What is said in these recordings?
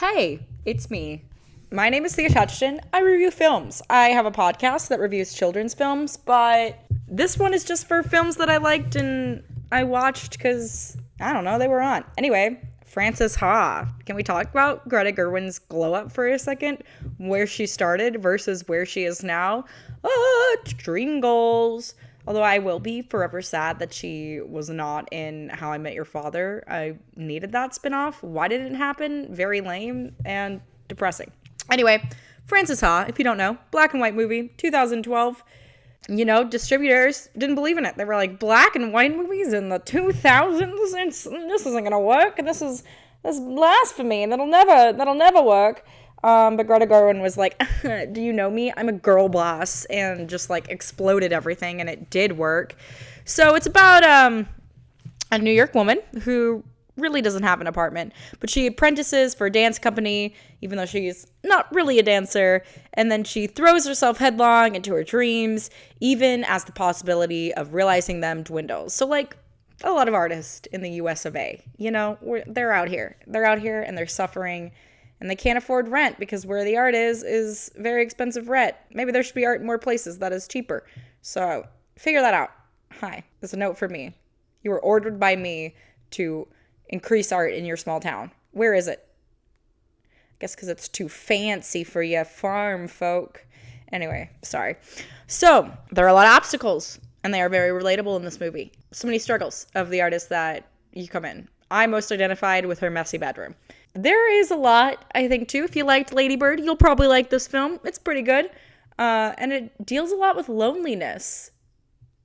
Hey, it's me. My name is TheaTouchton. I review films. I have a podcast that reviews children's films, but this one is just for films that I liked and I watched because, I don't know, they were on. Anyway, Frances Ha. Can we talk about Greta Gerwig's glow up for a second? Where she started versus where she is now? Dream goals. Although I will be forever sad that she was not in How I Met Your Father. I needed that spinoff. Why didn't it happen? Very lame and depressing. Anyway, Frances Ha, if you don't know, black and white movie, 2012. You know, distributors didn't believe in it. They were like, black and white movies in the 2000s? This isn't gonna work. This is blasphemy. That'll never work. But Greta Gerwig was like, do you know me? I'm a girl boss, and just like exploded everything, and it did work. So it's about a New York woman who really doesn't have an apartment, but she apprentices for a dance company, even though she's not really a dancer, and then she throws herself headlong into her dreams, even as the possibility of realizing them dwindles. So like a lot of artists in the US of A, you know, they're out here and they're suffering. And they can't afford rent because where the art is very expensive rent. Maybe there should be art in more places that is cheaper. So figure that out. Hi, there's a note for me. You were ordered by me to increase art in your small town. Where is it? I guess because it's too fancy for you farm folk. Anyway, sorry. So there are a lot of obstacles, and they are very relatable in this movie. So many struggles of the artist that you come in. I most identified with her messy bedroom. There is a lot, I think, too. If you liked Lady Bird, you'll probably like this film. It's pretty good. And it deals a lot with loneliness.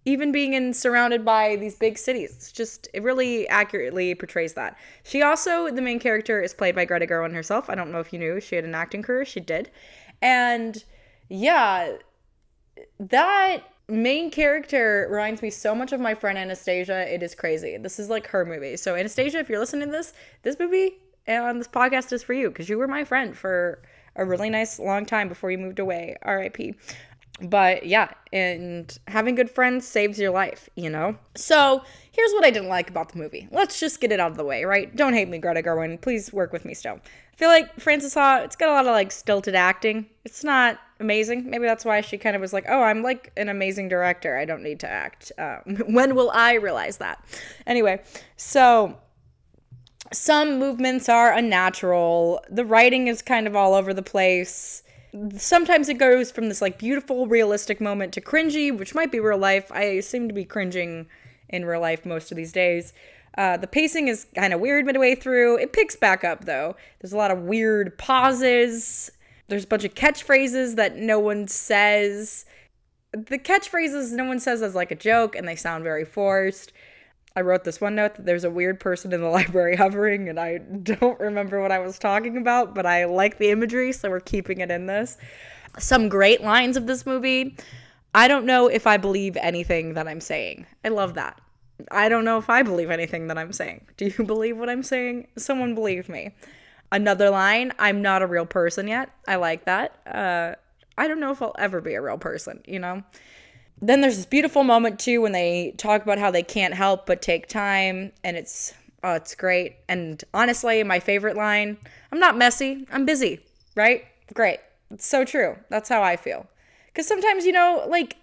Even being surrounded by these big cities. It really accurately portrays that. She also, the main character, is played by Greta Gerwig herself. I don't know if you knew she had an acting career. She did. And yeah, that main character reminds me so much of my friend Anastasia. It is crazy. This is like her movie. So Anastasia, if you're listening to this movie and this podcast is for you because you were my friend for a really nice long time before you moved away. R.I.P. But yeah, and having good friends saves your life, you know? So here's what I didn't like about the movie. Let's just get it out of the way, right? Don't hate me, Greta Gerwig. Please work with me still. I feel like Frances Ha, it's got a lot of like stilted acting. It's not amazing. Maybe that's why she kind of was like, oh, I'm like an amazing director. I don't need to act. When will I realize that? Anyway, so some movements are unnatural. The writing is kind of all over the place. Sometimes it goes from this like beautiful, realistic moment to cringy, which might be real life. I seem to be cringing in real life most of these days. The pacing is kind of weird midway through. It picks back up though. There's a lot of weird pauses. There's a bunch of catchphrases that no one says. The catchphrases no one says as like a joke, and they sound very forced. I wrote this one note that there's a weird person in the library hovering, and I don't remember what I was talking about, but I like the imagery, so we're keeping it in this. Some great lines of this movie. I don't know if I believe anything that I'm saying. I love that. I don't know if I believe anything that I'm saying. Do you believe what I'm saying? Someone believe me. Another line, I'm not a real person yet. I like that. I don't know if I'll ever be a real person, you know? Then there's this beautiful moment too when they talk about how they can't help but take time, and it's great. And honestly, my favorite line, I'm not messy, I'm busy, right? Great. It's so true. That's how I feel. Because sometimes, you know, like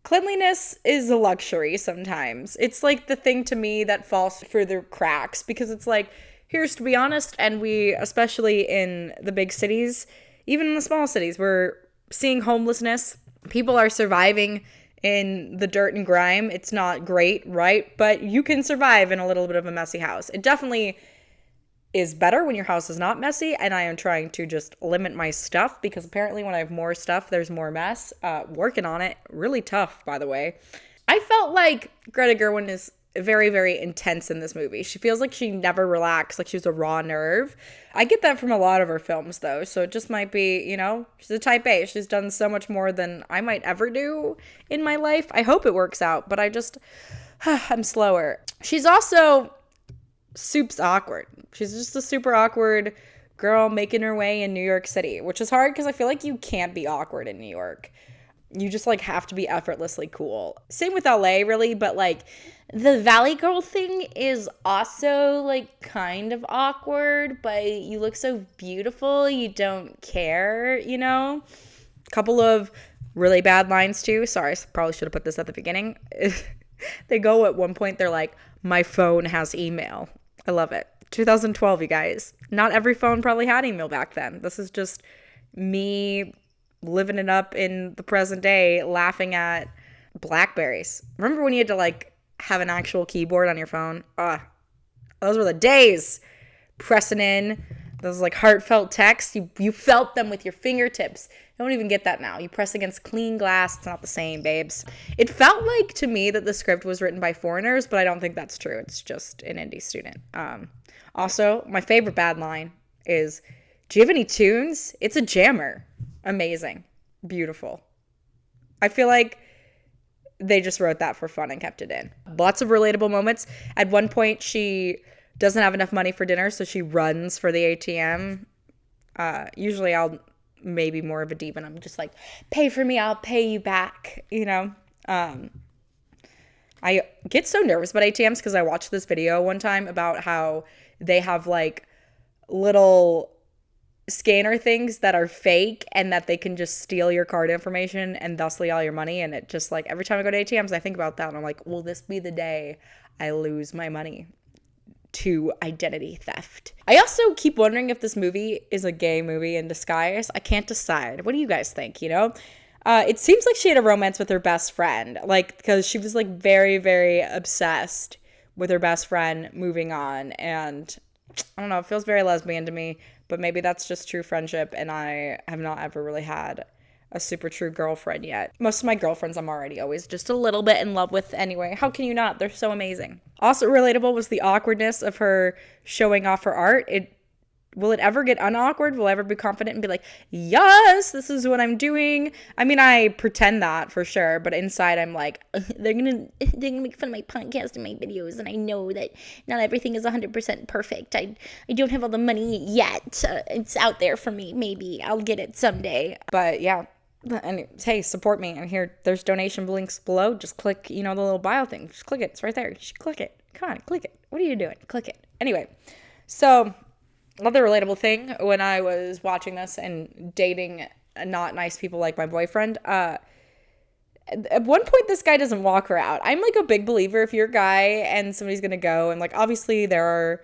cleanliness is a luxury sometimes. It's like the thing to me that falls through the cracks because it's like, here's to be honest, and we, especially in the big cities, even in the small cities, we're seeing homelessness. People are surviving in the dirt and grime. It's not great, right? But you can survive in a little bit of a messy house. It definitely is better when your house is not messy, and I am trying to just limit my stuff because apparently when I have more stuff, there's more mess. Working on it. Really tough, by the way. I felt like Greta Gerwig is very, very intense in this movie. She feels like she never relaxed, like she's a raw nerve. I get that from a lot of her films, though, so it just might be, you know, she's a type A. She's done so much more than I might ever do in my life. I hope it works out, but I'm slower. She's also soup's awkward. She's just a super awkward girl making her way in New York City, which is hard because I feel like you can't be awkward in New York. You just like have to be effortlessly cool. Same with LA, really, but like The Valley Girl thing is also, like, kind of awkward, but you look so beautiful, you don't care, you know? Couple of really bad lines, too. Sorry, I probably should have put this at the beginning. They go at one point, they're like, my phone has email. I love it. 2012, you guys. Not every phone probably had email back then. This is just me living it up in the present day, laughing at Blackberries. Remember when you had to, like, have an actual keyboard on your phone? Those were the days. Pressing in those, like, heartfelt texts. You felt them with your fingertips. You don't even get that now. You press against clean glass. It's not the same, babes. It felt like to me that the script was written by foreigners, but I don't think that's true. It's just an indie student. Also, my favorite bad line is, do you have any tunes? It's a jammer. Amazing. Beautiful. I feel like they just wrote that for fun and kept it in. Lots of relatable moments. At one point, she doesn't have enough money for dinner, so she runs for the ATM. Usually I'll maybe more of a diva, and I'm just like, pay for me, I'll pay you back, you know? I get so nervous about ATMs because I watched this video one time about how they have, like, little scanner things that are fake and that they can just steal your card information and thusly all your money. And it just, like, every time I go to ATMs, I think about that and I'm like, will this be the day I lose my money to identity theft? I also keep wondering if this movie is a gay movie in disguise. I can't decide. What do you guys think, you know? It seems like she had a romance with her best friend, like, because she was, like, very, very obsessed with her best friend moving on, and I don't know, it feels very lesbian to me, but maybe that's just true friendship, and I have not ever really had a super true girlfriend yet. Most of my girlfriends I'm already always just a little bit in love with anyway. How can you not? They're so amazing. Also relatable was the awkwardness of her showing off her art. Will it ever get unawkward? Will I ever be confident and be like, yes, this is what I'm doing? I mean, I pretend that for sure, but inside I'm like, they're gonna make fun of my podcast and my videos, and I know that not everything is 100% perfect. I don't have all the money yet. It's out there for me. Maybe I'll get it someday. But yeah. And hey, support me. And here, there's donation links below. Just click, the little bio thing. Just click it. It's right there. Just click it. Come on, click it. What are you doing? Click it. Anyway, so another relatable thing when I was watching this and dating not nice people like my boyfriend, at one point this guy doesn't walk her out. I'm like a big believer if you're a guy and somebody's gonna go, and like obviously there are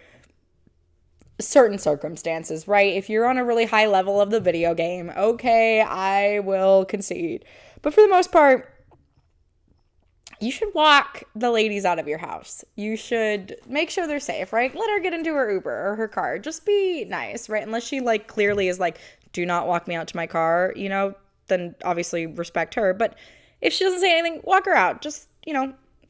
certain circumstances, right? If you're on a really high level of the video game, okay, I will concede. But for the most part, you should walk the ladies out of your house. You should make sure they're safe, right? Let her get into her Uber or her car. Just be nice, right? Unless she like clearly is like, do not walk me out to my car, then obviously respect her. But if she doesn't say anything, walk her out. Just,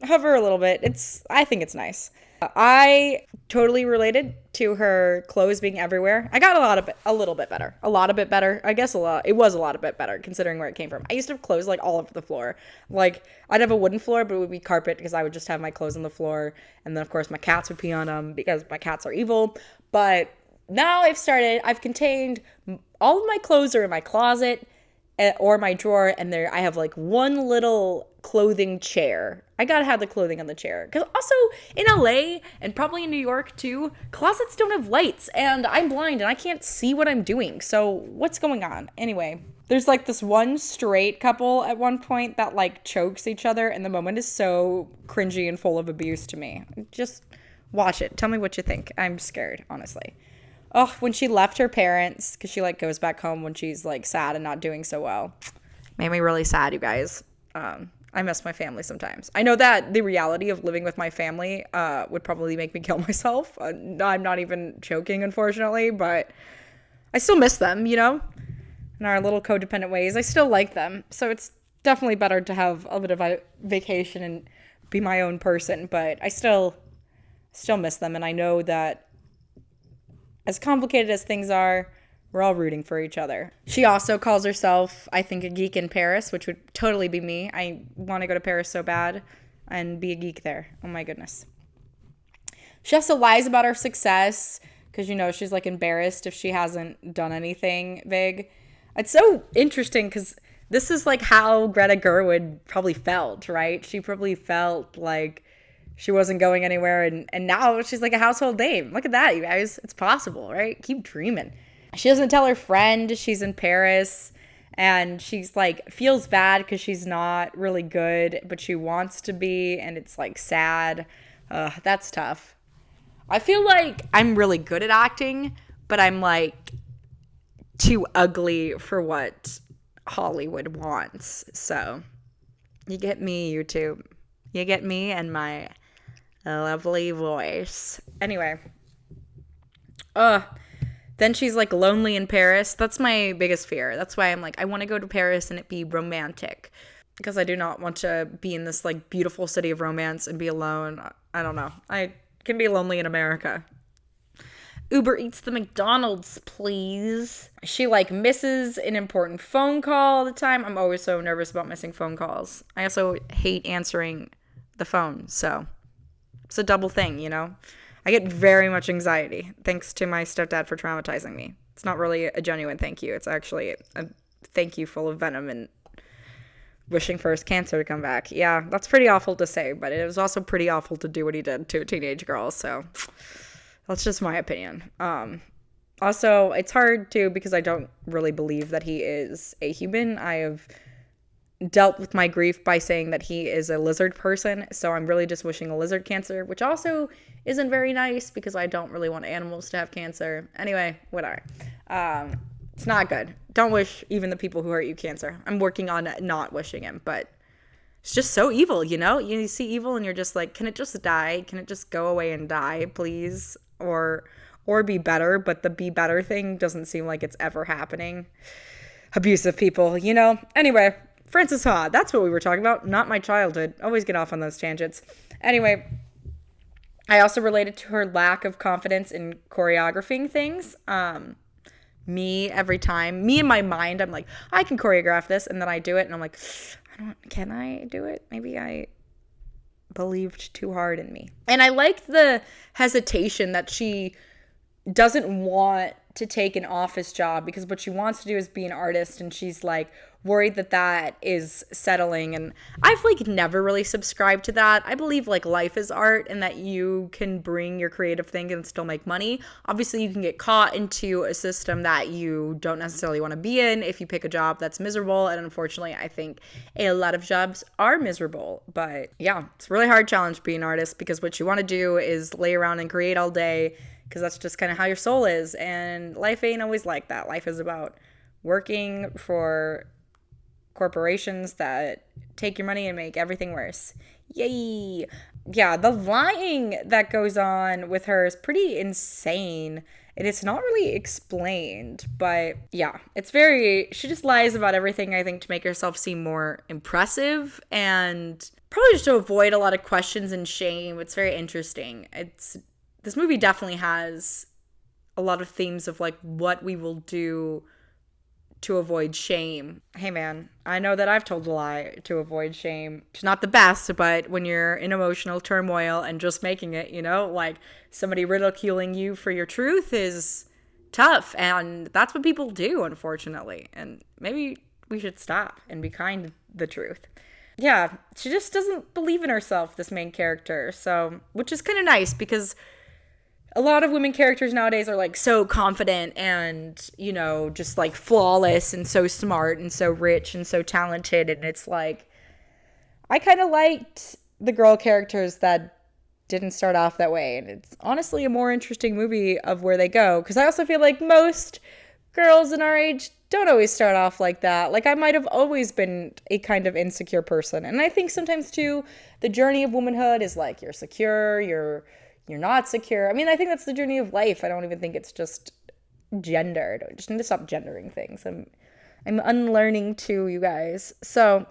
hover a little bit. I think it's nice. I totally related to her clothes being everywhere. I got a little bit better. A lot of bit better. I guess it was a lot of bit better considering where it came from. I used to have clothes like all over the floor. Like I'd have a wooden floor, but it would be carpet because I would just have my clothes on the floor. And then of course my cats would pee on them because my cats are evil. But now I've contained all of my clothes are in my closet or my drawer, and there I have like one little clothing chair. I gotta have the clothing on the chair. Because also in LA and probably in New York too, closets don't have lights and I'm blind and I can't see what I'm doing. So what's going on? Anyway, there's like this one straight couple at one point that like chokes each other, and the moment is so cringy and full of abuse to me. Just watch it. Tell me what you think. I'm scared, honestly. Oh, when she left her parents, because she like goes back home when she's like sad and not doing so well. Made me really sad, you guys. I miss my family sometimes. I know that the reality of living with my family would probably make me kill myself. I'm not even joking, unfortunately, but I still miss them, in our little codependent ways. I still like them. So it's definitely better to have a bit of a vacation and be my own person, but I still miss them. And I know that as complicated as things are, we're all rooting for each other. She also calls herself, I think, a geek in Paris, which would totally be me. I want to go to Paris so bad and be a geek there. Oh my goodness. She also lies about her success because, she's like embarrassed if she hasn't done anything big. It's so interesting because this is like how Greta Gerwig probably felt, right? She probably felt like she wasn't going anywhere, and now she's like a household name. Look at that, you guys. It's possible, right? Keep dreaming. She doesn't tell her friend she's in Paris, and she's like feels bad because she's not really good, but she wants to be, and it's like sad. That's tough. I feel like I'm really good at acting, but I'm like too ugly for what Hollywood wants. So you get me, YouTube. You get me and my lovely voice. Anyway. Then she's like lonely in Paris. That's my biggest fear. That's why I'm like, I want to go to Paris and it be romantic. Because I do not want to be in this like beautiful city of romance and be alone. I don't know. I can be lonely in America. Uber Eats the McDonald's, please. She like misses an important phone call all the time. I'm always so nervous about missing phone calls. I also hate answering the phone. So it's a double thing, you know? I get very much anxiety, thanks to my stepdad for traumatizing me. It's not really a genuine thank you. It's actually a thank you full of venom and wishing for his cancer to come back. Yeah, that's pretty awful to say, but it was also pretty awful to do what he did to a teenage girl, so that's just my opinion. Also, it's hard, too, because I don't really believe that he is a human. I have dealt with my grief by saying that he is a lizard person, so I'm really just wishing a lizard cancer, which also isn't very nice because I don't really want animals to have cancer. Anyway, whatever. It's not good. Don't wish even the people who hurt you cancer. I'm working on not wishing him, but it's just so evil, you know? You see evil and you're just like, can it just die? Can it just go away and die, please? Or be better, but the be better thing doesn't seem like it's ever happening. Abusive people, you know? Anyway, Frances Ha, that's what we were talking about, not my childhood. Always get off on those tangents. Anyway, I also related to her lack of confidence in choreographing things. Me in my mind, I'm like, I can choreograph this, and then I do it, and I'm like, can I do it? Maybe I believed too hard in me. And I liked the hesitation that she doesn't want to take an office job because what she wants to do is be an artist, and she's like worried that is settling. And I've like never really subscribed to that. I believe like life is art and that you can bring your creative thing and still make money. Obviously you can get caught into a system that you don't necessarily want to be in if you pick a job that's miserable, and unfortunately I think a lot of jobs are miserable. But yeah, it's a really hard challenge being an artist because what you want to do is lay around and create all day because that's just kind of how your soul is, and life ain't always like that. Life is about working for corporations that take your money and make everything worse. Yay! Yeah, the lying that goes on with her is pretty insane, and it's not really explained, but yeah, she just lies about everything, I think, to make herself seem more impressive and probably just to avoid a lot of questions and shame. It's very interesting. This movie definitely has a lot of themes of like what we will do to avoid shame. Hey man, I know that I've told a lie to avoid shame. It's not the best, but when you're in emotional turmoil and just making it, you know, like somebody ridiculing you for your truth is tough, and that's what people do, unfortunately. And maybe we should stop and be kind to the truth. Yeah, she just doesn't believe in herself, this main character, so, which is kind of nice because a lot of women characters nowadays are like so confident and, you know, just like flawless and so smart and so rich and so talented. And it's like, I kind of liked the girl characters that didn't start off that way. And it's honestly a more interesting movie of where they go. Because I also feel like most girls in our age don't always start off like that. Like I might have always been a kind of insecure person. And I think sometimes too, the journey of womanhood is like you're secure, you're not secure. I mean, I think that's the journey of life. I don't even think it's just gendered. I just need to stop gendering things. I'm unlearning too, you guys. So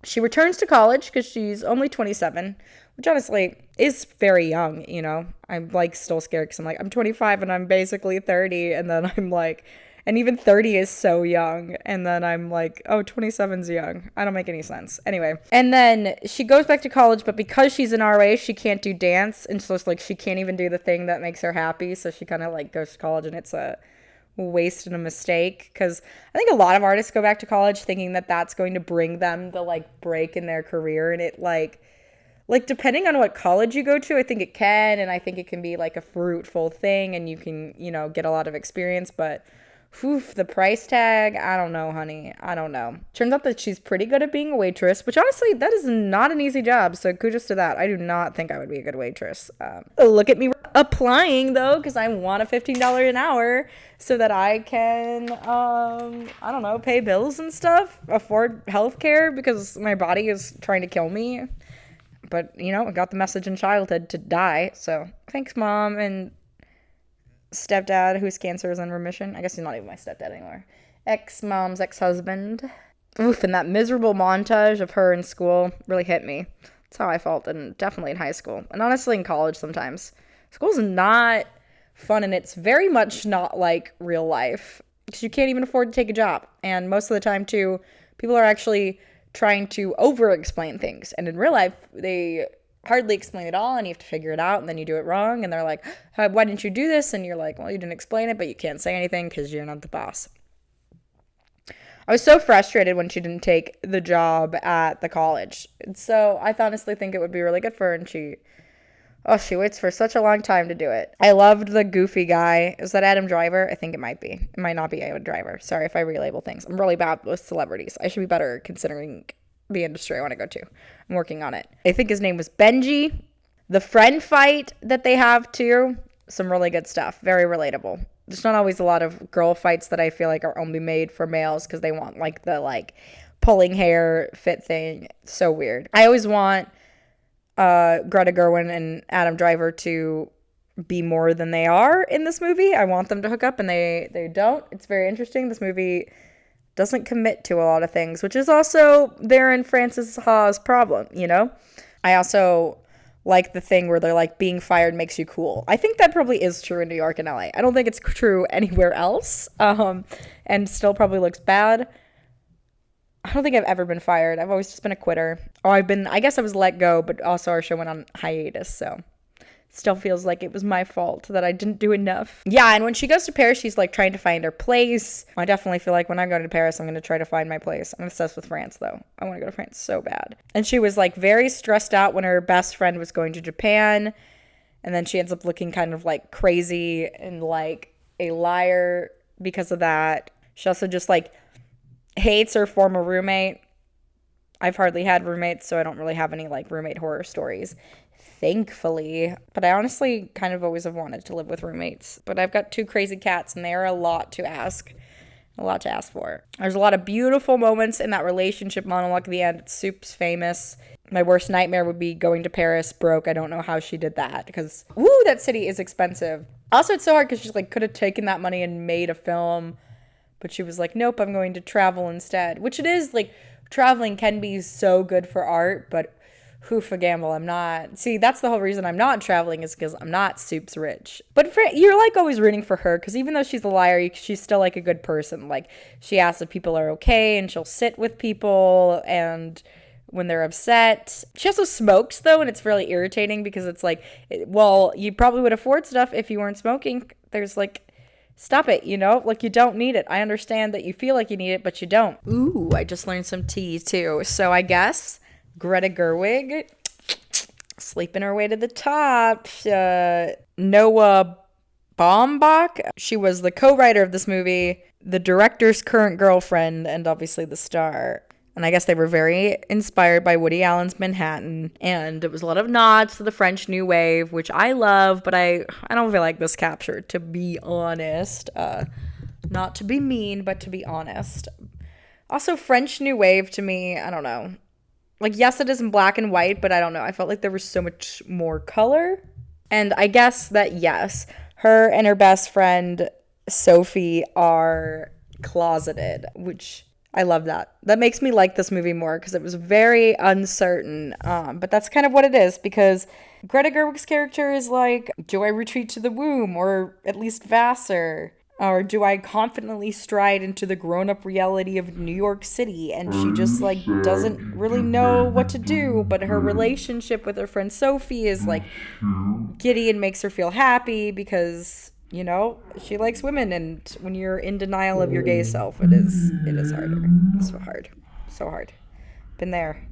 she returns to college because she's only 27, which honestly is very young, you know. I'm like still scared because I'm like, I'm 25 and I'm basically 30. And then I'm like, and even 30 is so young. And then I'm like, oh, 27's young. I don't make any sense. Anyway. And then she goes back to college, but because she's an RA, she can't do dance. And so it's like she can't even do the thing that makes her happy. So she kind of like goes to college, and it's a waste and a mistake. Because I think a lot of artists go back to college thinking that that's going to bring them the like break in their career. And it like, Like, depending on what college you go to, I think it can, and I think it can be like a fruitful thing and you can, get a lot of experience, but whew, the price tag, I don't know, honey. I don't know. Turns out that she's pretty good at being a waitress, which honestly, that is not an easy job. So kudos to that. I do not think I would be a good waitress. Look at me applying though, because I want a $15 an hour so that I can, I don't know, pay bills and stuff, afford healthcare because my body is trying to kill me. But, I got the message in childhood to die. So thanks, Mom and stepdad whose cancer is in remission. I guess he's not even my stepdad anymore. Ex-mom's ex-husband. Oof, and that miserable montage of her in school really hit me. That's how I felt, and definitely in high school. And honestly in college sometimes. School's not fun, and it's very much not like real life. Because you can't even afford to take a job. And most of the time, too, people are actually trying to over-explain things. And in real life, they hardly explain it all, and you have to figure it out, and then you do it wrong, and they're like, why didn't you do this? And you're like, well, you didn't explain it, but you can't say anything because you're not the boss. I was so frustrated when she didn't take the job at the college. And so I honestly think it would be really good for her, and she waits for such a long time to do it. I loved the goofy guy. Is that Adam Driver? I think it might be. It might not be Adam Driver. Sorry if I relabel things. I'm really bad with celebrities. I should be better considering the industry I want to go to. I'm working on it. I think his name was Benji. The friend fight that they have too, some really good stuff. Very relatable. There's not always a lot of girl fights that I feel like are only made for males because they want like the pulling hair fit thing. So weird. I always want Greta Gerwig and Adam Driver to be more than they are in this movie. I want them to hook up and they don't. It's very interesting. This movie doesn't commit to a lot of things, which is also there in Frances Ha's problem, I also like the thing where they're like, being fired makes you cool. I think that probably is true in New York and LA. I don't think it's true anywhere else, and still probably looks bad. I don't think I've ever been fired. I've always just been a quitter. I guess I was let go, but also our show went on hiatus, so still feels like it was my fault that I didn't do enough. Yeah, and when she goes to Paris, she's like trying to find her place. I definitely feel like when I go to Paris, I'm going to try to find my place. I'm obsessed with France, though. I want to go to France so bad. And she was like very stressed out when her best friend was going to Japan. And then she ends up looking kind of like crazy and like a liar because of that. She also just like hates her former roommate. I've hardly had roommates, so I don't really have any like roommate horror stories, thankfully. But I honestly kind of always have wanted to live with roommates. But I've got 2 crazy cats, and they're a lot to ask for. There's a lot of beautiful moments in that relationship monologue at the end. Soup's famous. My worst nightmare would be going to Paris broke. I don't know how she did that because, that city is expensive. Also, it's so hard because she like could have taken that money and made a film. But she was like, nope, I'm going to travel instead. Which it is, like, traveling can be so good for art, but a gamble. I'm not. See, that's the whole reason I'm not traveling is because I'm not Soup's rich. But you're, like, always rooting for her because even though she's a liar, she's still, like, a good person. Like, she asks if people are okay, and she'll sit with people, and when they're upset. She also smokes, though, and it's really irritating because it's like, well, you probably would afford stuff if you weren't smoking. There's, like, stop it, like you don't need it. I understand that you feel like you need it, but you don't. Ooh, I just learned some tea too. So I guess Greta Gerwig sleeping her way to the top. Noah Baumbach, she was the co-writer of this movie, the director's current girlfriend, and obviously the star. And I guess they were very inspired by Woody Allen's Manhattan. And it was a lot of nods to the French New Wave, which I love, but I don't feel like this captured, to be honest. Not to be mean, but to be honest. Also, French New Wave to me, I don't know. Like, yes, it is in black and white, but I don't know. I felt like there was so much more color. And I guess that, yes, her and her best friend, Sophie, are closeted, which I love that. That makes me like this movie more because it was very uncertain. But that's kind of what it is because Greta Gerwig's character is like, do I retreat to the womb or at least Vassar? Or do I confidently stride into the grown-up reality of New York City? And she just like doesn't really know what to do. But her relationship with her friend Sophie is like giddy and makes her feel happy because she likes women, and when you're in denial of your gay self, it is harder. So hard. Been there.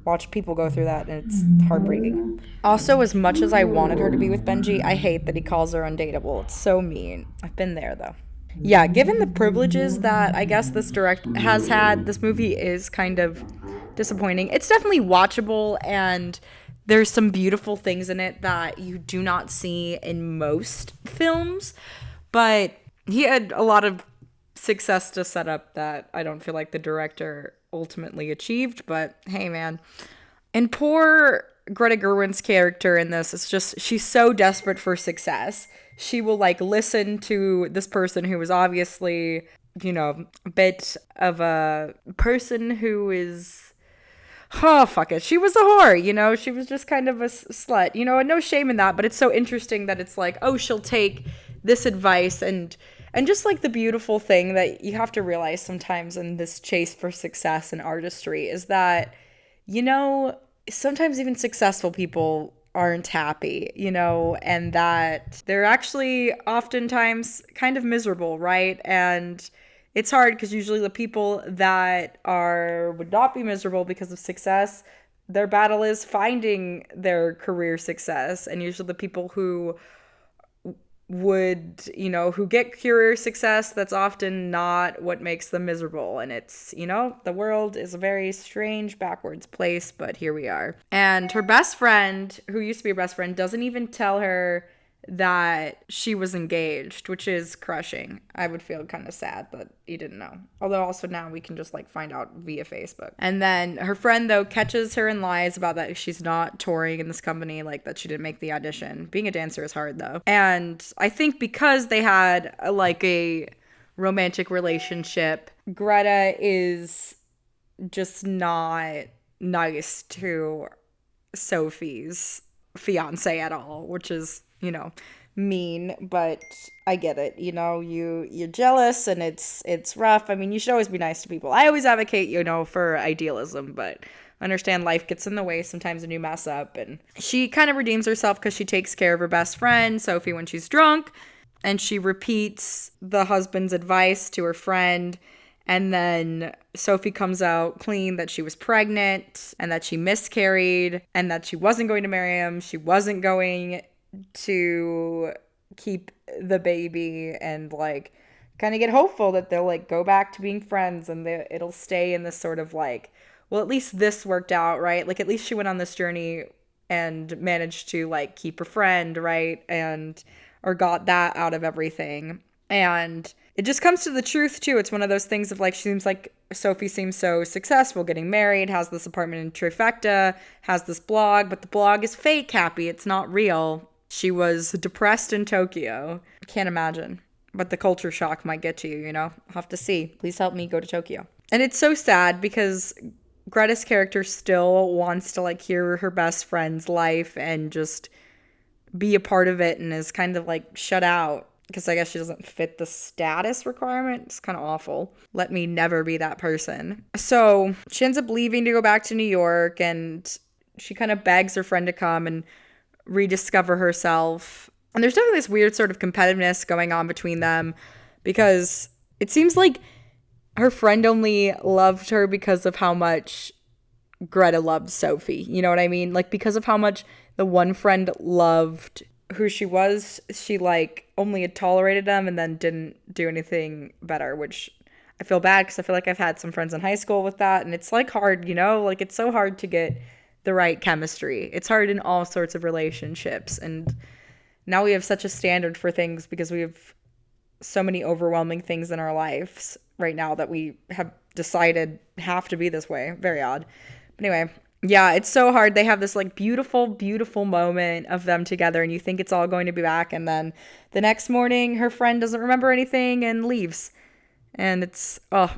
watch people go through that, and it's heartbreaking. Also, as much as I wanted her to be with Benji, I hate that he calls her undateable. It's so mean. I've been there, though. Yeah, given the privileges that I guess this has had, this movie is kind of disappointing. It's definitely watchable, and there's some beautiful things in it that you do not see in most films, but he had a lot of success to set up that I don't feel like the director ultimately achieved, but hey, man. And poor Greta Gerwig's character in this is just, she's so desperate for success. She will like listen to this person who is obviously, you know, a bit of a person who is, oh, fuck it. She was a whore, you know, she was just kind of a slut, you know, and no shame in that, but it's so interesting that it's like, oh, she'll take this advice and just like the beautiful thing that you have to realize sometimes in this chase for success and artistry is that, you know, sometimes even successful people aren't happy, you know, and that they're actually oftentimes kind of miserable, right? And it's hard because usually the people that would not be miserable because of success, their battle is finding their career success. And usually the people who would, you know, who get career success, that's often not what makes them miserable. And it's, you know, the world is a very strange, backwards place, but here we are. And her best friend, who used to be her best friend, doesn't even tell her that she was engaged, which is crushing. I would feel kind of sad that you didn't know. Although also now we can just like find out via Facebook. And then her friend though catches her in lies about that she's not touring in this company, like that she didn't make the audition. Being a dancer is hard though. And I think because they had like a romantic relationship, Greta is just not nice to Sophie's fiance at all, which is, you know, mean, but I get it. You know, you're jealous and it's rough. I mean, you should always be nice to people. I always advocate, you know, for idealism, but understand life gets in the way sometimes when you mess up. And she kind of redeems herself because she takes care of her best friend, Sophie, when she's drunk, and she repeats the husband's advice to her friend. And then Sophie comes out clean that she was pregnant and that she miscarried and that she wasn't going to marry him. She wasn't going to keep the baby, and like kind of get hopeful that they'll like go back to being friends and it'll stay in this sort of like, well, at least this worked out, right? Like at least she went on this journey and managed to like keep her friend, right? And or got that out of everything. And it just comes to the truth too. It's one of those things of like, she seems like Sophie seems so successful, getting married, has this apartment in Trifecta, has this blog, but the blog is fake happy. It's not real. She was depressed in Tokyo. Can't imagine. But the culture shock might get to you, you know? I'll have to see. Please help me go to Tokyo. And it's so sad because Greta's character still wants to like hear her best friend's life and just be a part of it, and is kind of like shut out because I guess she doesn't fit the status requirement. It's kind of awful. Let me never be that person. So she ends up leaving to go back to New York, and she kind of begs her friend to come and rediscover herself. And there's definitely this weird sort of competitiveness going on between them, because it seems like her friend only loved her because of how much Greta loved Sophie. You know what I mean? Like, because of how much the one friend loved who she was, she like only had tolerated them and then didn't do anything better, which I feel bad because I feel like I've had some friends in high school with that, and it's like hard, you know, like it's so hard to get the right chemistry. It's hard in all sorts of relationships, and now we have such a standard for things because we have so many overwhelming things in our lives right now that we have decided have to be this way. Very odd. But anyway, yeah, it's so hard. They have this like beautiful, beautiful moment of them together, and you think it's all going to be back, and then the next morning her friend doesn't remember anything and leaves. And it's, oh,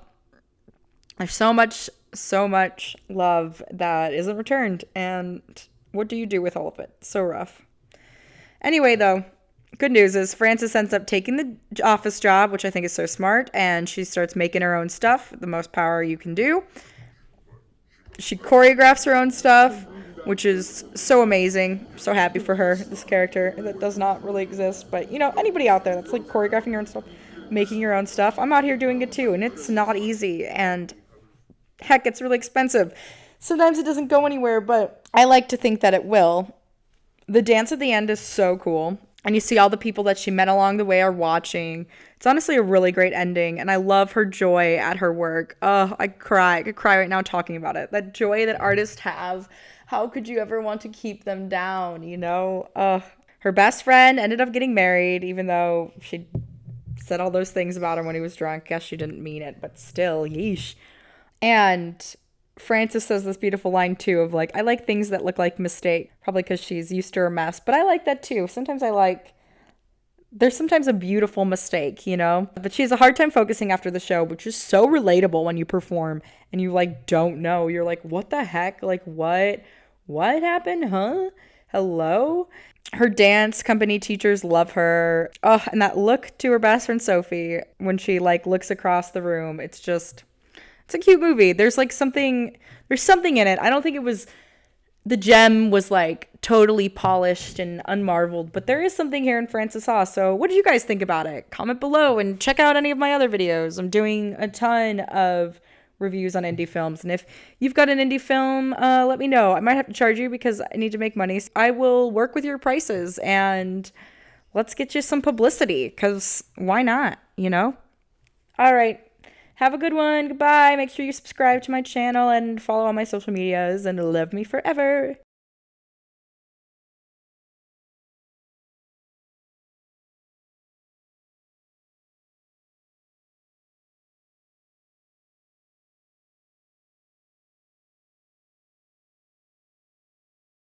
there's so much love that isn't returned, and what do you do with all of it? So rough. Anyway, though, good news is Frances ends up taking the office job, which I think is so smart, and she starts making her own stuff, the most power you can do. She choreographs her own stuff, which is so amazing. So happy for her, this character that does not really exist. But, you know, anybody out there that's like choreographing your own stuff, making your own stuff, I'm out here doing it too, and it's not easy, and heck, it's really expensive. Sometimes it doesn't go anywhere, but I like to think that it will. The dance at the end is so cool. And you see all the people that she met along the way are watching. It's honestly a really great ending. And I love her joy at her work. Oh, I cry. I could cry right now talking about it. That joy that artists have. How could you ever want to keep them down, you know? Her best friend ended up getting married, even though she said all those things about him when he was drunk. Guess she didn't mean it, but still, yeesh. And Frances says this beautiful line too of like, I like things that look like mistake, probably because she's used to her mess, but I like that too. Sometimes there's sometimes a beautiful mistake, you know? But she has a hard time focusing after the show, which is so relatable when you perform and you like don't know. You're like, what the heck? Like, what? What happened? Huh? Hello? Her dance company teachers love her. Oh, and that look to her best friend Sophie when she like looks across the room. It's a cute movie. There's something in it. I don't think the gem was like totally polished and unmarveled, but there is something here in Frances Ha. So what did you guys think about it? Comment below and check out any of my other videos. I'm doing a ton of reviews on indie films. And if you've got an indie film, let me know. I might have to charge you because I need to make money. So I will work with your prices and let's get you some publicity because why not, you know? All right. Have a good one. Goodbye. Make sure you subscribe to my channel and follow all my social medias and love me forever.